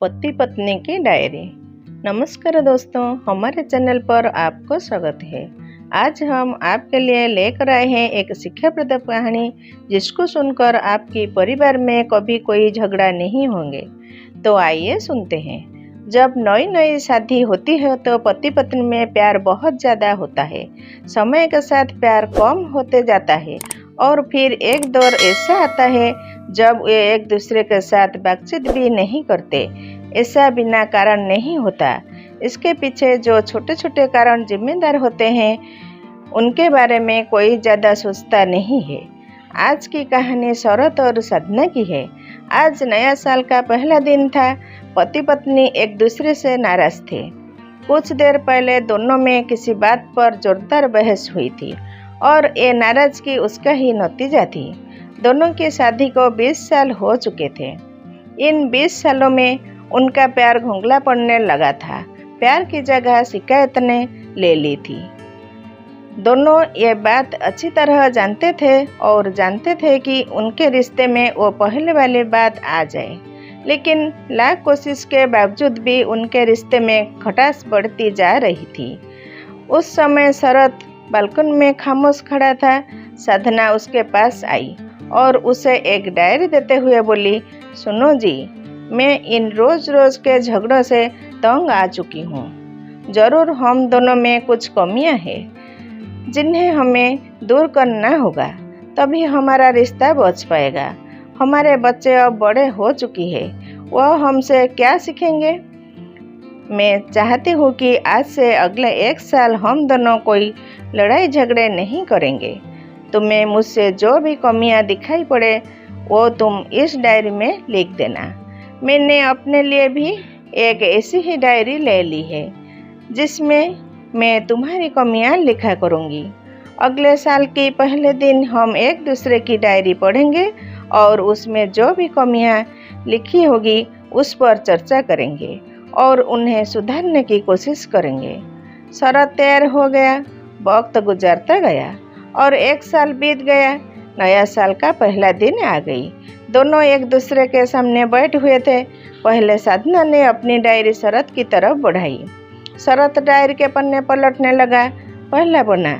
पति पत्नी की डायरी। नमस्कार दोस्तों, हमारे चैनल पर आपको स्वागत है। आज हम आपके लिए लेकर आए हैं एक शिक्षाप्रद कहानी, जिसको सुनकर आपके परिवार में कभी कोई झगड़ा नहीं होंगे। तो आइए सुनते हैं। जब नई नई शादी होती है तो पति पत्नी में प्यार बहुत ज़्यादा होता है। समय के साथ प्यार कम होते जाता है और फिर एक दौर ऐसा आता है जब वे एक दूसरे के साथ बातचीत भी नहीं करते। ऐसा बिना कारण नहीं होता। इसके पीछे जो छोटे छोटे कारण जिम्मेदार होते हैं, उनके बारे में कोई ज़्यादा सोचता नहीं है। आज की कहानी शरत और साधना की है। आज नया साल का पहला दिन था। पति पत्नी एक दूसरे से नाराज थे। कुछ देर पहले दोनों में किसी बात पर जोरदार बहस हुई थी और ये नाराजगी उसका ही नतीजा थी। दोनों की शादी को 20 साल हो चुके थे। इन 20 सालों में उनका प्यार घुंघला पड़ने लगा था। प्यार की जगह शिकायत ने ले ली थी। दोनों ये बात अच्छी तरह जानते थे और जानते थे कि उनके रिश्ते में वो पहले वाली बात आ जाए, लेकिन लाख कोशिश के बावजूद भी उनके रिश्ते में खटास बढ़ती जा रही थी। उस समय शरत बालकनी में खामोश खड़ा था। साधना उसके पास आई और उसे एक डायरी देते हुए बोली, सुनो जी, मैं इन रोज रोज के झगड़ों से तंग आ चुकी हूँ। जरूर हम दोनों में कुछ कमियां हैं जिन्हें हमें दूर करना होगा, तभी हमारा रिश्ता बच पाएगा। हमारे बच्चे अब बड़े हो चुकी है, वह हमसे क्या सीखेंगे। मैं चाहती हूँ कि आज से अगले 1 साल हम दोनों कोई लड़ाई झगड़े नहीं करेंगे। तुम्हें मुझसे जो भी कमियां दिखाई पड़े वो तुम इस डायरी में लिख देना। मैंने अपने लिए भी एक ऐसी ही डायरी ले ली है जिसमें मैं तुम्हारी कमियां लिखा करूँगी। अगले साल के पहले दिन हम एक दूसरे की डायरी पढ़ेंगे और उसमें जो भी कमियां लिखी होगी उस पर चर्चा करेंगे और उन्हें सुधारने की कोशिश करेंगे। शरत तैयार हो गया। वक्त गुजरता गया और 1 साल बीत गया। नया साल का पहला दिन आ गई। दोनों एक दूसरे के सामने बैठ हुए थे। पहले साधना ने अपनी डायरी शरत की तरफ बढ़ाई। शरत डायरी के पन्ने पलटने लगा। पहला पन्ना,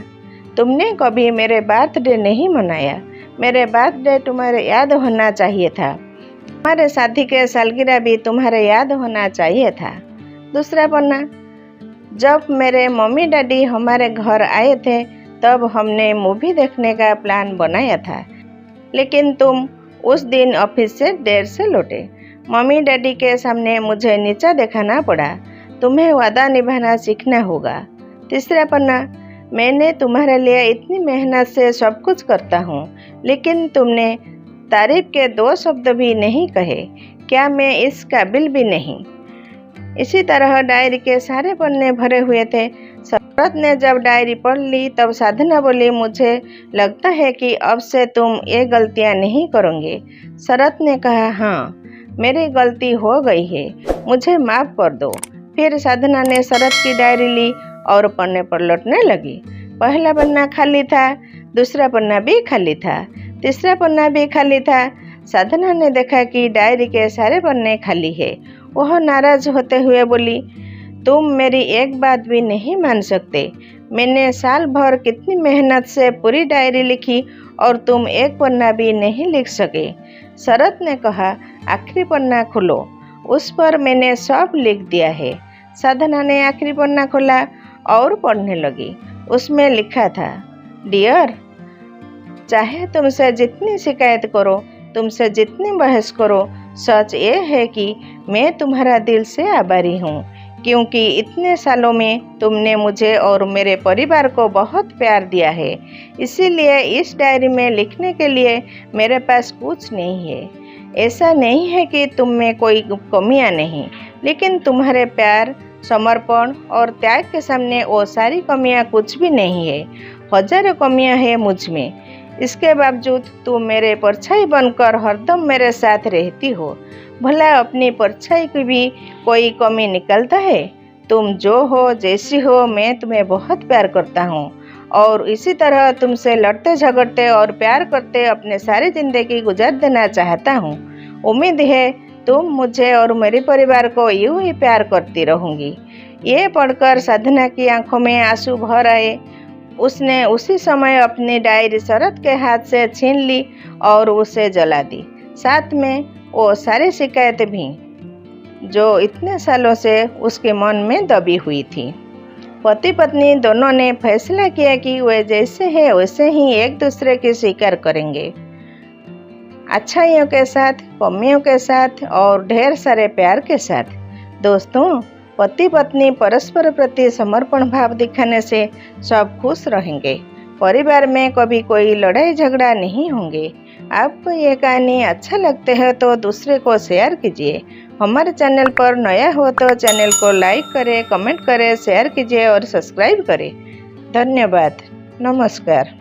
तुमने कभी मेरे बर्थडे नहीं मनाया। मेरे बर्थडे तुम्हारे याद होना चाहिए था। हमारे शादी के सालगिरह भी तुम्हारे याद होना चाहिए था। दूसरा पन्ना, जब मेरे मम्मी डैडी हमारे घर आए थे तब हमने मूवी देखने का प्लान बनाया था, लेकिन तुम उस दिन ऑफिस से देर से लौटे। मम्मी डैडी के सामने मुझे नीचा दिखाना पड़ा। तुम्हें वादा निभाना सीखना होगा। तीसरा पन्ना, मैंने तुम्हारे लिए इतनी मेहनत से सब कुछ करता हूँ, लेकिन तुमने तारीफ के 2 शब्द भी नहीं कहे। क्या मैं इस काबिल भी नहीं। इसी तरह डायरी के सारे पन्ने भरे हुए थे। शरत ने जब डायरी पढ़ ली तब साधना बोली, मुझे लगता है कि अब से तुम ये गलतियां नहीं करोगे। शरत ने कहा, हाँ, मेरी गलती हो गई है, मुझे माफ़ कर दो। फिर साधना ने शरत की डायरी ली और पन्ने पर लौटने लगी। पहला पन्ना खाली था, दूसरा पन्ना भी खाली था, तीसरा पन्ना भी खाली था। साधना ने देखा कि डायरी के सारे पन्ने खाली है। वह नाराज होते हुए बोली, तुम मेरी एक बात भी नहीं मान सकते। मैंने साल भर कितनी मेहनत से पूरी डायरी लिखी और तुम एक पन्ना भी नहीं लिख सके। शरत ने कहा, आखिरी पन्ना खोलो, उस पर मैंने सब लिख दिया है। साधना ने आखिरी पन्ना खोला और पढ़ने लगी। उसमें लिखा था, डियर, चाहे तुमसे जितनी शिकायत करो, तुमसे जितनी बहस करो, सच ये है कि मैं तुम्हारा दिल से आभारी हूँ, क्योंकि इतने सालों में तुमने मुझे और मेरे परिवार को बहुत प्यार दिया है। इसीलिए इस डायरी में लिखने के लिए मेरे पास कुछ नहीं है। ऐसा नहीं है कि तुम में कोई कमियां नहीं, लेकिन तुम्हारे प्यार, समर्पण और त्याग के सामने वो सारी कमियां कुछ भी नहीं है। हजारों कमियां हैं मुझ में, इसके बावजूद तुम मेरे परछाई बनकर हरदम मेरे साथ रहती हो। भला अपनी परछाई की भी कोई कमी निकलता है। तुम जो हो, जैसी हो, मैं तुम्हें बहुत प्यार करता हूँ और इसी तरह तुमसे लड़ते झगड़ते और प्यार करते अपने सारी जिंदगी गुजार देना चाहता हूँ। उम्मीद है तुम मुझे और मेरे परिवार को यूं ही प्यार करती रहूंगी। ये पढ़कर साधना की आंखों में आंसू भर आए। उसने उसी समय अपनी डायरी शरद के हाथ से छीन ली और उसे जला दी, साथ में वो सारी शिकायतें भी जो इतने सालों से उसके मन में दबी हुई थी। पति पत्नी दोनों ने फैसला किया कि वे जैसे हैं वैसे ही एक दूसरे की स्वीकार करेंगे, अच्छाइयों के साथ, कमियों के साथ और ढेर सारे प्यार के साथ। दोस्तों, पति पत्नी परस्पर प्रति समर्पण भाव दिखाने से सब खुश रहेंगे। परिवार में कभी कोई लड़ाई झगड़ा नहीं होंगे। आपको ये कहानी अच्छा लगते है तो दूसरे को शेयर कीजिए। हमारे चैनल पर नया हो तो चैनल को लाइक करें, कमेंट करें, शेयर कीजिए और सब्सक्राइब करें। धन्यवाद। नमस्कार।